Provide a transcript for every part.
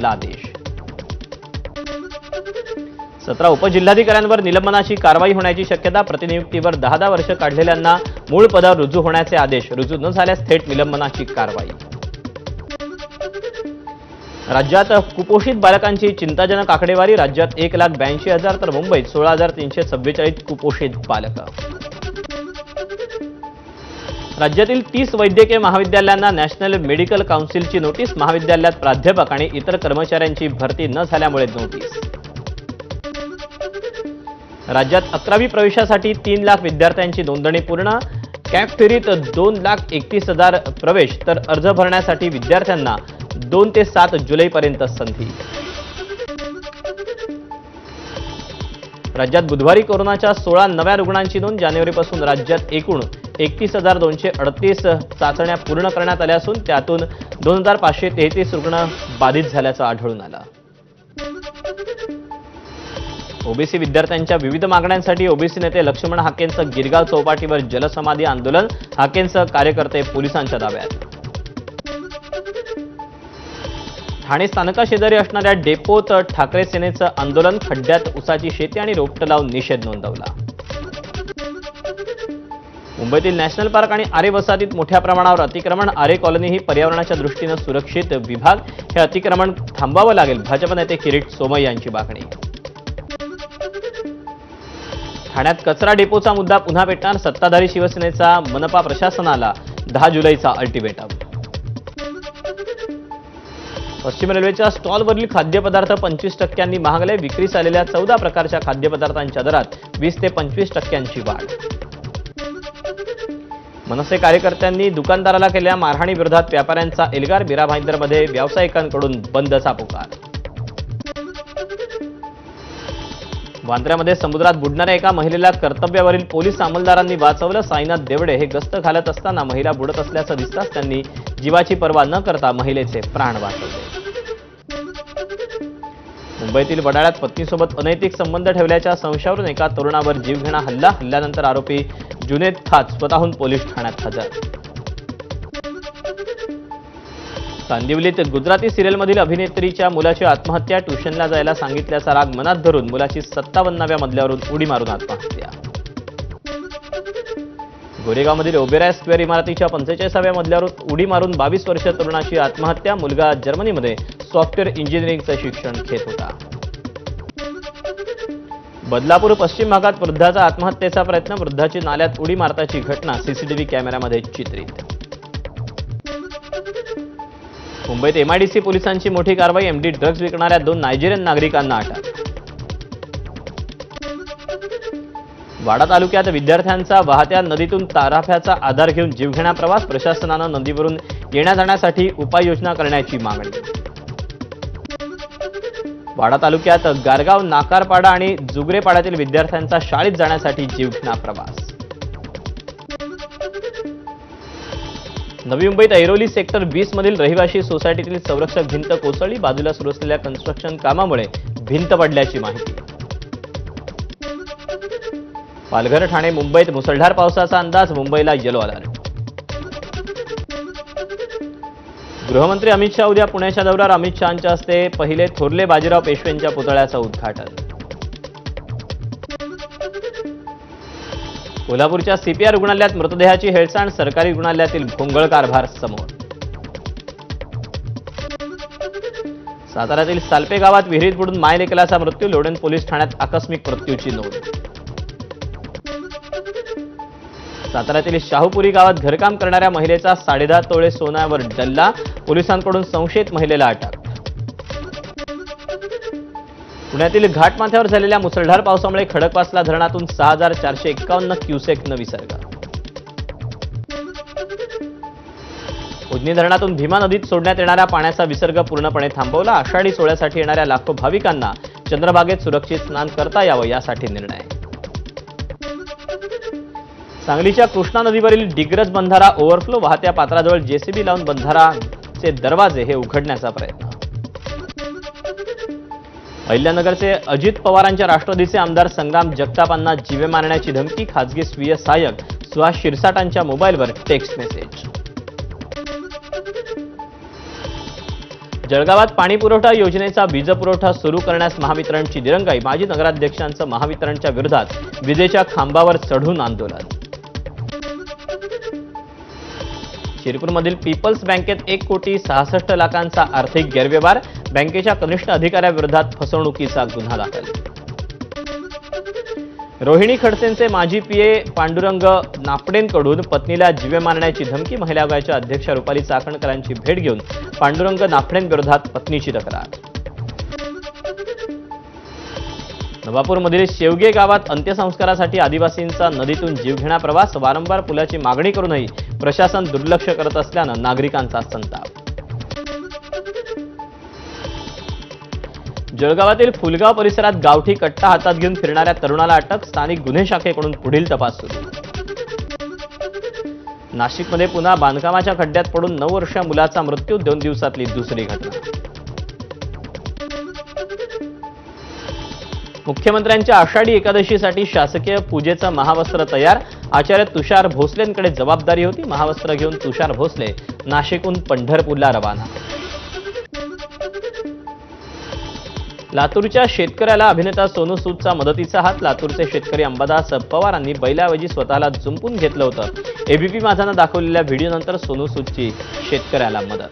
आदेश। 17 उपजिल्हाधिकाऱ्यांवर निलंबनाची कारवाई होण्याची शक्यता। प्रतिनियुक्तीवर 10 वर्ष काढलेल्यांना मूळ पदावर रुजू होण्याचे आदेश। रुजू न झाल्यास थेट निलंबनाची कारवाई। राज्यात कुपोषित बालकांची चिंताजनक आकडेवारी। राज्यात 1,82,000 तर मुंबईत 16,344 कुपोषित बालक। राज्यातील 30 वैद्यकीय महाविद्यालयांना नॅशनल मेडिकल काउन्सिलची नोटीस। महाविद्यालयात प्राध्यापक आणि इतर कर्मचाऱ्यांची भरती न झाल्यामुळे नोटीस। राज्यात 11वी प्रवेशासाठी 3 लाख विद्यार्थ्यांची नोंदणी पूर्ण। कॅप फेरीत 2,31,000 प्रवेश तर अर्ज भरण्यासाठी विद्यार्थ्यांना 2 ते 7 जुलैपर्यंत संधी। राज्यात बुधवारी कोरोनाच्या 16 नव्या रुग्णांची नोंद। जानेवारीपासून राज्यात एकूण 31,238 चाचण्या पूर्ण करण्यात आल्या असून त्यातून 2,533 रुग्ण बाधित झाल्याचं आढळून आलं। ओबीसी विद्यार्थ्यांच्या विविध मागण्यांसाठी ओबीसी नेते लक्ष्मण हाकेंचं गिरगाव चौपाटीवर जलसमाधी आंदोलन। हाकेंसह कार्यकर्ते पोलिसांच्या ताब्यात। ठाणे स्थानकाशेजारी असणाऱ्या डेपोत ठाकरे सेनेचं आंदोलन। खड्ड्यात उसाची शेती आणि रोपटं लावून निषेध नोंदवला। मुंबईतील नॅशनल पार्क आणि आरे वसाहतीत मोठ्या प्रमाणावर अतिक्रमण। आरे कॉलनी ही पर्यावरणाच्या दृष्टीनं सुरक्षित विभाग। हे अतिक्रमण थांबावं लागेल। भाजप नेते किरीट सोमय्या यांची मागणी। ठाण्यात कचरा डेपोचा मुद्दा पुन्हा पेटणार। सत्ताधारी शिवसेनेचा मनपा प्रशासनाला 10 जुलैचा अल्टिमेटम। पश्चिम रेल्वेच्या स्टॉलवरील खाद्यपदार्थ 25% महागले। विक्रीस आलेल्या 14 प्रकारच्या खाद्यपदार्थांच्या दरात 20 ते 25% वाढ। मनसे कार्यकर्त्यांनी दुकानदाराला केलेल्या मारहाणीविरोधात व्यापाऱ्यांचा एल्गार। मीरा भाईंदरमध्ये व्यावसायिकांकडून बंदचा पुकार। वांद्र्यामध्ये समुद्रात बुडणाऱ्या एका महिलेला कर्तव्यावरील पोलीस अंमलदारांनी वाचवलं। साईनाथ देवडे हे गस्त घालत असताना महिला बुडत असल्याचं दिसताच त्यांनी जीवाची पर्वा न करता महिलेचे प्राण वाचवले। मुंबईतील वडाळ्यात पत्नीसोबत अनैतिक संबंध ठेवल्याच्या संशयावरून एका तरुणावर जीवघेणा हल्ला। हल्ल्यानंतर आरोपी जुनेद खात स्वतःहून पोलीस ठाण्यात हजर। कांदिवलीत गुजराती सिरियलमधील अभिनेत्रीच्या मुलाची आत्महत्या। ट्युशनला जायला सांगितल्याचा राग मनात धरून मुलाची 57व्या मजल्यावरून उडी मारून आत्महत्या। गोरेगावमधील ओबेराय स्क्वेअर इमारतीच्या 45व्या मजल्यावरून उडी मारून 22 वर्षीय तरुणाची आत्महत्या। मुलगा जर्मनीमध्ये सॉफ्टवेअर इंजिनिअरिंगचं शिक्षण घेत होता। बदलापूर पश्चिम भागात वृद्धाचा आत्महत्येचा प्रयत्न। वृद्धाची नाल्यात उडी मारताची घटना सीसीटीव्ही कॅमेऱ्यामध्ये चित्रित। मुंबईत एमआयडीसी पोलिसांची मोठी कारवाई। एमडी ड्रग्ज विकणाऱ्या 2 नायजेरियन नागरिकांना अटक। वाडा तालुक्यात विद्यार्थ्यांचा वाहत्या नदीतून ताराफ्याचा आधार घेऊन जीवघेणा प्रवास। प्रशासनानं नदीवरून येण्या जाण्यासाठी उपाययोजना करण्याची मागणी। वाडा तालुक्यात गारगाव, नाकारपाडा आणि जुगरेपाड्यातील विद्यार्थ्यांचा शाळेत जाण्यासाठी जीवघेणा प्रवास। नवी मुंबईत ऐरोली सेक्टर 20 मधील रहिवाशी सोसायटीतील संरक्षक भिंत कोसळली। बाजूला सुरू असलेल्या कन्स्ट्रक्शन कामामुळे भिंत पडल्याची माहिती। पालघर, ठाणे, मुंबईत मुसळधार पावसाचा अंदाज। मुंबईला येलो अलर्ट। गृहमंत्री अमित शहा उद्या पुण्याच्या दौऱ्यावर। अमित शहांच्या हस्ते पहिले थोरले बाजीराव पेशव्यांच्या पुतळ्याचं उद्घाटन। कोल्हापूरच्या सीपीआर रुग्णालयात मृतदेहाची हेळसांड। सरकारी रुग्णालयातील भोंगळ कारभार समोर। साताऱ्यातील सालपे गावात विहिरीत बुडून मायलेकलाचा मृत्यू। लोणंद पोलीस ठाण्यात आकस्मिक मृत्यूची नोंद। साताऱ्यातील शाहूपुरी गावात घरकाम करणाऱ्या महिलेचा 10.5 तोळे सोन्यावर डल्ला। पोलिसांकडून संशयित महिलेला अटक। पुण्यातील घाटमाथ्यावर झालेल्या मुसळधार पावसामुळे खडकवासला धरणातून 6,451 क्युसेकनं विसर्ग। उजनी धरणातून भीमा नदीत सोडण्यात येणाऱ्या पाण्याचा विसर्ग पूर्णपणे थांबवला। आषाढी सोहळ्यासाठी येणाऱ्या लाखो भाविकांना चंद्रभागेत सुरक्षित स्नान करता यावं यासाठी निर्णय। सांगलीच्या कृष्णा नदीवरील डिग्रज बंधारा ओव्हरफ्लो। वाहत्या पात्राजवळ जेसीबी लावून बंधाराचे दरवाजे हे उघडण्याचा प्रयत्न। अहिल्यानगरचे अजित पवारांच्या राष्ट्रवादीचे आमदार संग्राम जगतापांना जीवे मारण्याची धमकी। खासगी स्वीय सहाय्यक सुहास शिरसाटांच्या मोबाईलवर टेक्स्ट मेसेज। जळगावात पाणी पुरवठा योजनेचा वीज पुरवठा सुरू करण्यास महावितरणची दिरंगाई. माजी नगराध्यक्षांचं महावितरणच्या विरोधात विजेच्या खांबावर चढून आंदोलन. शिरपूरमधील पीपल्स बँकेत 1,66,00,000चा आर्थिक गैरव्यवहार. बँकेच्या कनिष्ठ अधिकाऱ्याविरोधात फसवणुकीचा गुन्हा दाखल. रोहिणी खडसेंचे माजी पीए पांडुरंग नाफडेंकडून पत्नीला जीवे मारण्याची धमकी. महिला आयोगाच्या अध्यक्षा रुपाली चाकणकरांची भेट घेऊन पांडुरंग नाफडेंविरोधात पत्नीची तक्रार. नवापूरमधील शेवगे गावात अंत्यसंस्कारासाठी आदिवासींचा नदीतून जीवघेणा प्रवास. वारंवार पुलाची मागणी करूनही प्रशासन दुर्लक्ष करत असल्यानं नागरिकांचा संताप. जळगावातील फुलगाव परिसरात गावठी कट्टा हातात घेऊन फिरणाऱ्या तरुणाला अटक. स्थानिक गुन्हे शाखेकडून पुढील तपास सुरू. नाशिकमध्ये पुन्हा बांधकामाच्या खड्ड्यात पडून 9 वर्षीय मुलाचा मृत्यू. 2 दिवसातली दुसरी घटना. मुख्यमंत्र्यांच्या आषाढी एकादशीसाठी शासकीय पूजेचं महावस्त्र तयार. आचार्य तुषार भोसलेंकडे जबाबदारी होती. महावस्त्र घेऊन तुषार भोसले नाशिकहून पंढरपूरला रवाना. लातूरच्या शेतकऱ्याला अभिनेता सोनू सूदचा मदतीचा हात. लातूरचे शेतकरी अंबादास पवारांनी बैलाऐवजी स्वतःला जुंपून घेतलं होतं. एबीपी माझानं दाखवलेल्या व्हिडिओनंतर सोनू सूदची शेतकऱ्याला मदत.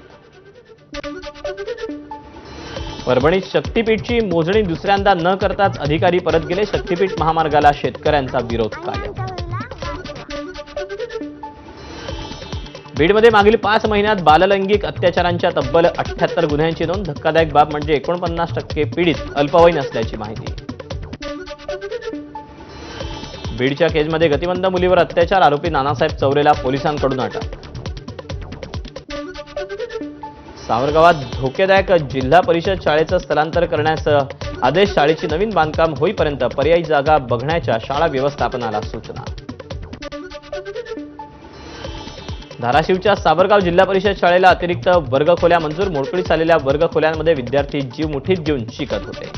परभणीत शक्तीपीठची मोजणी दुसऱ्यांदा न करताच अधिकारी परत गेले. शक्तीपीठ महामार्गाला शेतकऱ्यांचा विरोध कायम. बीडमध्ये मागील 5 महिन्यात बाललैंगिक अत्याचारांच्या तब्बल 78 गुन्ह्यांची नोंद. धक्कादायक बाब म्हणजे 49% पीडित अल्पवयीन असल्याची माहिती. बीडच्या केजमध्ये गतिमंद मुलीवर अत्याचार. आरोपी नानासाहेब चौरेला पोलिसांकडून अटक. सावरगावात धोकेदायक जिल्हा परिषद शाळेचं स्थलांतर करण्याचा आदेश. शाळेची नवीन बांधकाम होईपर्यंत पर्यायी जागा बघण्याच्या शाळा व्यवस्थापनाला सूचना. धाराशिवच्या सावरगाव जिल्हा परिषद शाळेला अतिरिक्त वर्गखोल्या मंजूर. मोडकळीस आलेल्या वर्गखोल्यांमध्ये विद्यार्थी जीव मुठीत घेऊन शिकत होते.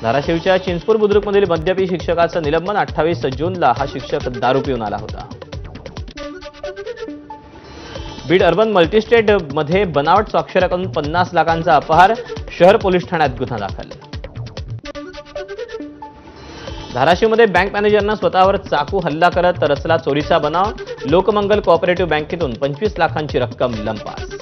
धाराशिवच्या चिंचपूर बुद्रुकमधील मद्यपी शिक्षकाचं निलंबन. 28 जूनला हा शिक्षक दारू पिऊन आला होता. बीड अर्बन मल्टीस्टेट मध्ये बनावट स्वाक्षऱ्या करून 50 लाखांचा अपहार. शहर पोलीस ठाण्यात गुन्हा दाखल. धाराशिवमध्ये बँक मॅनेजरनं स्वतःवर चाकू हल्ला करत रचला चोरीचा बनाव. लोकमंगल कोऑपरेटिव्ह बँकेतून 25 लाखांची रक्कम लंपास.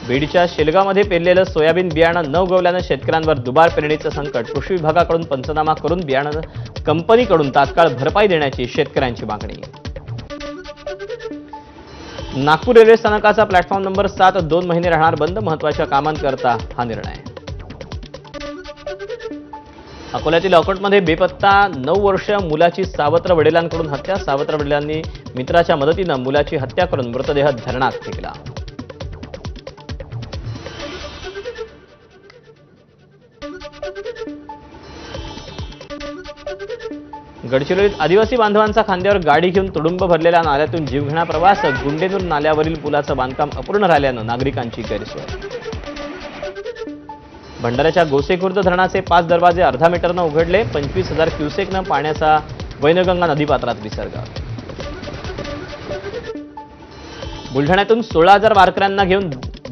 बीडच्या शेलगावमध्ये पेरलेलं सोयाबीन बियाणं न उगवल्यानं शेतकऱ्यांवर दुबार पेरणीचं संकट. कृषी विभागाकडून पंचनामा करून बियाणं कंपनीकडून तात्काळ भरपाई देण्याची शेतकऱ्यांची मागणी. नागपूर रेल्वे स्थानकाचा प्लॅटफॉर्म नंबर 7 2 महिने राहणार बंद. महत्वाच्या कामांकरता हा निर्णय. अकोल्यातील अकोटमध्ये बेपत्ता 9 वर्षीय मुलाची सावत्र वडिलांकडून हत्या. सावत्र वडिलांनी मित्राच्या मदतीनं मुलाची हत्या करून मृतदेह धरणात फेकला. गडचिरोलीत आदिवासी बांधवांचा खांद्यावर गाडी घेऊन तुडुंब भरलेल्या नाल्यातून जीवघेणा प्रवास. गुंडेनूर नाल्यावरील पुलाचं बांधकाम अपूर्ण राहिल्यानं नागरिकांची गैरसोय. भंडाऱ्याच्या गोसेखुर्द धरणाचे 5 दरवाजे अर्धा मीटरनं उघडले. 25,000 क्युसेकनं पाण्याचा वैनगंगा नदीपात्रात विसर्ग. बुलढाण्यातून 16,000 वारकऱ्यांना घेऊन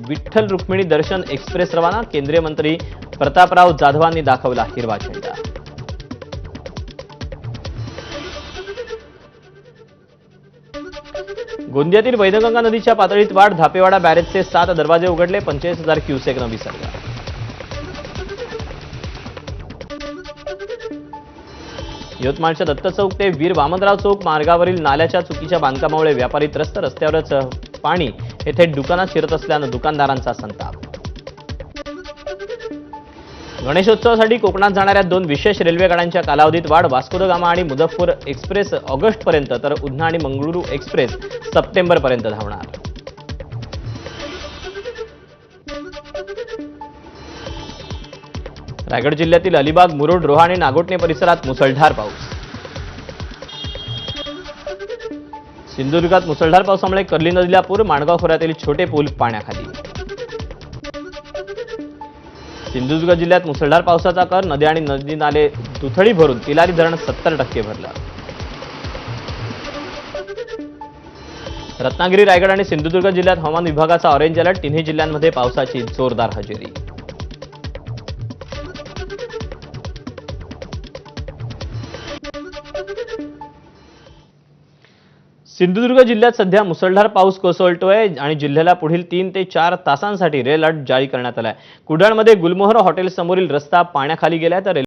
विठ्ठल रुक्मिणी दर्शन एक्सप्रेस रवाना. केंद्रीय मंत्री प्रतापराव जाधवांनी दाखवला हिरवा झेंडा. गोंदियातील वैनगंगा नदीच्या पातळीत वाढ. धापेवाडा बॅरेजचे 7 दरवाजे उघडले. 45,000 क्युसेकनं विसर्ग. यवतमाळच्या दत्त चौक ते वीर वामनराव चौक मार्गावरील नाल्याच्या चुकीच्या बांधकामामुळे व्यापारी त्रस्त. रस्त्यावरच पाणी हे थेट दुकानात शिरत असल्यानं दुकानदारांचा संताप. गणेशोत्सवासाठी कोकणात जाणाऱ्या 2 विशेष रेल्वे गाड्यांच्या कालावधीत वाढ. वास्को द गामा आणि मुझफ्फर एक्सप्रेस ऑगस्टपर्यंत तर उधना आणि मंगळुरू एक्सप्रेस सप्टेंबरपर्यंत धावणार. रायगड जिल्ह्यातील अलिबाग, मुरुड, रोहा आणि नागोठणे परिसरात मुसळधार पाऊस. सिंधुदुर्गात मुसळधार पावसामुळे कर्ली नदीला पूर. माणगाव खोऱ्यातील छोटे पूल पाण्याखाली. सिंधुदुर्ग जिल्ह्यात मुसळधार पावसाचा कर. नद्या आणि नदी नाले दुथडी भरून तिलारी धरण 70% भरलं. रत्नागिरी, रायगड आणि सिंधुदुर्ग जिल्ह्यात हवामान विभागाचा ऑरेंज अलर्ट. तिन्ही जिल्ह्यांमध्ये पावसाची जोरदार हजेरी. सिंधुदुर्ग जिल्ह्यात सध्या मुसळधार पाऊस कोसळतोय आणि जिल्ह्याला पुढील 3 ते 4 तासांसाठी रेड अलर्ट जारी करण्यात आलाय. कुडाळमध्ये गुलमोहर हॉटेल समोरील रस्ता पाण्याखाली गेलाय तर